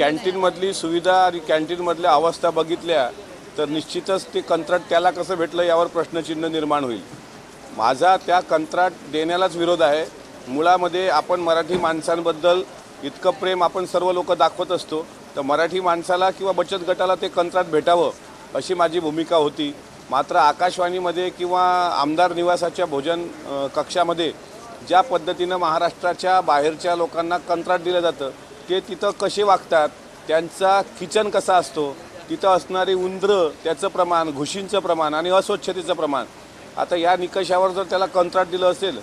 कॅन्टीनमधली सुविधा आणि कॅन्टीनमधल्या अवस्था बघितल्या तर निश्चितच ते कंत्राट त्याला कसं भेटलं यावर प्रश्नचिन्ह निर्माण होईल। माझा त्या कंत्राट देण्यालाच विरोध आहे। मुळामध्ये आपण मराठी माणसांबद्दल इतकं प्रेम आपण सर्व लोक दाखवत असतो, तर मराठी माणसाला किंवा बचत गटाला ते कंत्राट भेटावं अशी माझी भूमिका होती। मात्र आकाशवाणीमध्ये किंवा आमदार निवासाच्या भोजन कक्षामध्ये ज्या पद्धतीनं महाराष्ट्राच्या बाहेरच्या लोकांना कंत्राट दिलं जातं ते तिथं कसे वागतात, त्यांचा किचन कसा असतो, तिथं असणारी उंदरं, त्याचं प्रमाण, घुशींचं प्रमाण आणि अस्वच्छतेचं प्रमाण, आता या निकषावर जर त्याला कंत्राट दिलं असेल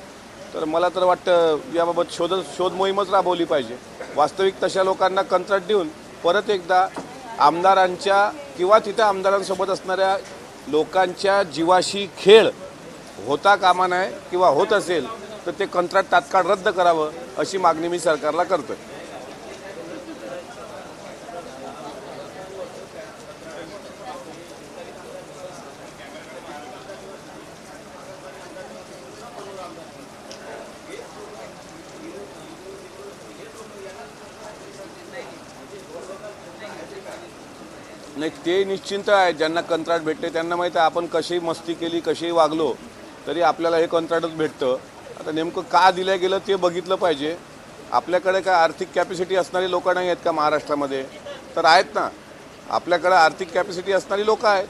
तर मला तर वाटतं याबाबत शोध मोहीमच राबवली पाहिजे। वास्तविक तशा लोकांना कंत्राट देऊन परत एकदा आमदारांच्या किंवा तिथं आमदारांसोबत असणाऱ्या लोकांच्या जीवाशी खेळ होता कामा नये किंवा होत असेल तर ते कंत्राट तात्काळ रद्द करावं अशी मागणी मी सरकारला करतोय। नाही, ते निश्चिंत आहे, ज्यांना कंत्राट भेटते त्यांना माहिती आहे आपण कशी मस्ती केली, कशी वागलो तरी आपल्याला हे कंत्राटच भेटतं। आता नेमकं का दिलं गेलं ते बघितलं पाहिजे। आपल्याकडे काय आर्थिक कॅपॅसिटी असणारी लोक नाही आहेत का महाराष्ट्रामध्ये? तर आहेत ना, आपल्याकडे आर्थिक कॅपॅसिटी असणारी लोक आहेत।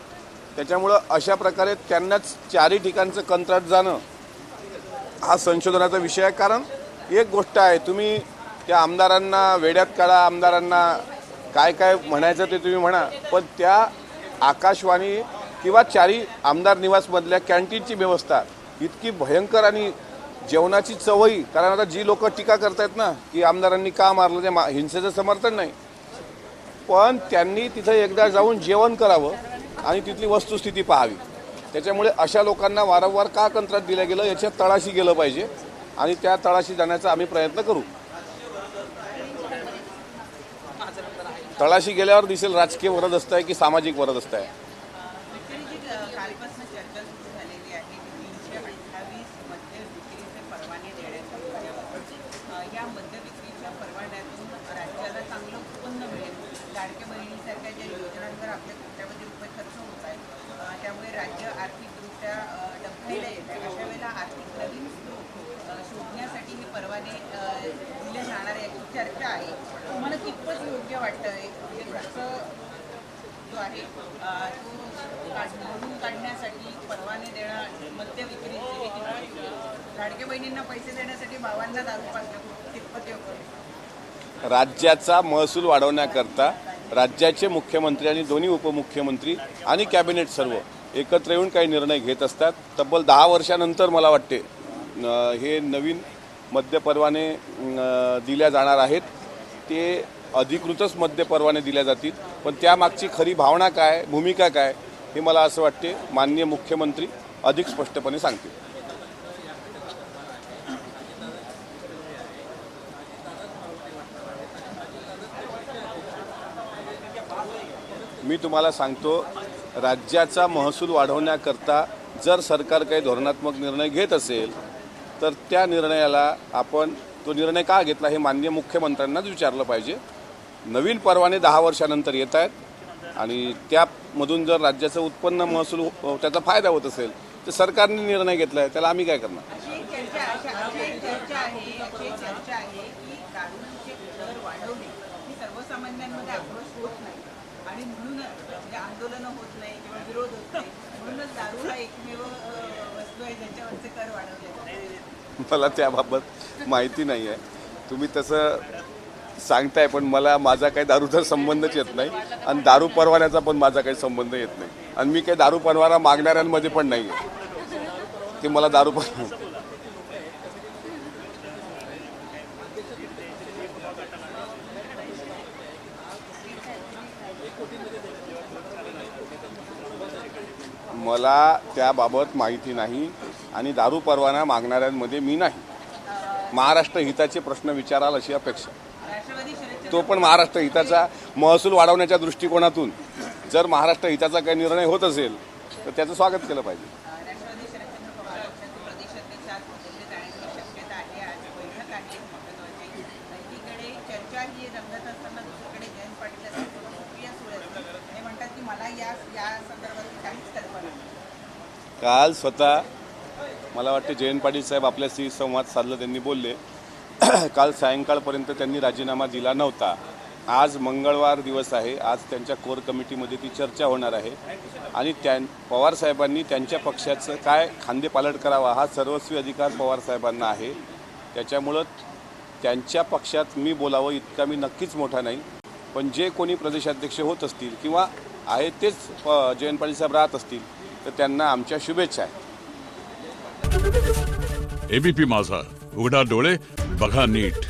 त्याच्यामुळं अशा प्रकारे त्यांनाच चारही ठिकाणचं कंत्राट जाणं हा संशोधनाचा विषय आहे। कारण एक गोष्ट आहे, तुम्ही त्या आमदारांना वेड्यात काढा, आमदारांना काय काय म्हणायचं ते तुम्ही म्हणा, पण त्या आकाशवाणी किंवा चारी आमदार निवासमधल्या कॅन्टीनची व्यवस्था इतकी भयंकर आणि जेवणाची चवही, कारण आता जी लोक टीका करतायत ना की आमदारांनी का मारलं, ते हिंसेचं समर्थन नाही, पण त्यांनी तिथं एकदा जाऊन जेवण करावं आणि तिथली वस्तुस्थिती पाहावी। त्याच्यामुळे अशा लोकांना वारंवार का कंत्राट दिलं गेलं याच्या तळाशी गेलं पाहिजे आणि त्या तळाशी जाण्याचा आम्ही प्रयत्न करू। तळाशी गेल्यावर दिसेल राजकीय वरदहस्त आहे की सामाजिक वरदहस्त आहे। लाडक्या बहिणीसारख्या ज्या योजनांवर आपल्या कोट्यावधी रुपये खर्च होत आहेत, त्यामुळे राज्य आर्थिकदृष्ट्या डबघाईला येत आहे। अशा वेळेला आर्थिक नवीन स्रोत शोधण्यासाठी हे परवाने दिले जाणार याची चर्चा आहे। तुम्हाला कितपत योग्य वाटतं? म्हणजे खर्च जो आहे तो भरून काढण्यासाठी परवाने देणं, मद्य विक्रीचे लाडक्या बहिणींना पैसे देण्यासाठी भावांना दारू पाजणं कितपत योग्य? राज्याचा महसूल वाढवण्याकरता राज्याचे मुख्यमंत्री आणि दोन्ही उपमुख्यमंत्री आणि कॅबिनेट सर्व एकत्र येऊन काही निर्णय घेत असतात। तब्बल 10 वर्षानंतर मला वाटते हे नवीन मद्य परवाने दिल्या जाणार आहेत। ते अधिकृतच मद्य परवाने दिल्या जातील, पण त्यामागची खरी भावना काय, भूमिका काय हे मला असं वाटते माननीय मुख्यमंत्री अधिक स्पष्टपणे सांगतील। मी तुम्हाला सांगतो, राज्याचा महसूल वाढवण्याकरता जर सरकार काही धोरणात्मक निर्णय घेत असेल तर त्या निर्णयाला आपण तो निर्णय का घेतला हे माननीय मुख्यमंत्र्यांनाच विचारलं पाहिजे। नवीन परवाने 10 वर्षानंतर येत आहेत आणि त्यामधून जर राज्याचं उत्पन्न महसूल त्याचा फायदा होत असेल तर सरकारने निर्णय घेतला आहे, त्याला आम्ही काय करणार? सर्वसामान्यांमध्ये आक्रोश होत नाही आणि म्हणूनच म्हणजे आंदोलनं होत नाही किंवा विरोध होत नाही, म्हणूनच दारू हा एकमेव वस्तू आहे ज्याच्यावरचे कर वाढवले। मला त्याबाबत माहिती नाही आहे, तुम्ही तसं सांगताय, पण माझा काही दारूचा संबंधच येत नाही आणि दारू परवान्याचा पण माझा काही संबंध येत नाही आणि मी काही दारू परवाना मागणाऱ्यांमध्ये पण नाही आहे की मला दारू मला त्याबाबत माहिती नाही आणि दारू परवाना मागणाऱ्यांमध्ये मी नाही। महाराष्ट्र हिताचे प्रश्न विचाराल अशी अपेक्षा, तो पण महाराष्ट्र हिताचा महसूल वाढवण्याच्या दृष्टिकोनातून जर महाराष्ट्र हिताचा काही निर्णय होत असेल तर त्याचं स्वागत केलं पाहिजे। या संदर्भात काहीच कल्पना नाही. काल स्वतः मला वाटते जयंत पाटील साहेब आपल्याशी संवाद साधला, त्यांनी बोलले काल सायंकाळपर्यंत त्यांनी राजीनामा दिला नव्हता. आज मंगळवार दिवस आहे, आज त्यांच्या कोर कमिटीमध्ये ती चर्चा होणार आहे आणि पवारसाहेबांनी त्यांच्या पक्षाचं काय खांदेपालट करावा हा सर्वस्वी अधिकार पवारसाहेबांना आहे. त्याच्यामुळं त्यांच्या पक्षात मी बोलावं इतका मी नक्कीच मोठा नाही, पण जे कोणी प्रदेशाध्यक्ष होत असतील किंवा आहे तेच जयंत पाटील साहेब राहत असतील तर त्यांना आमच्या शुभेच्छा आहेत. एबीपी माझा, उघडा डोळे बघा नीट.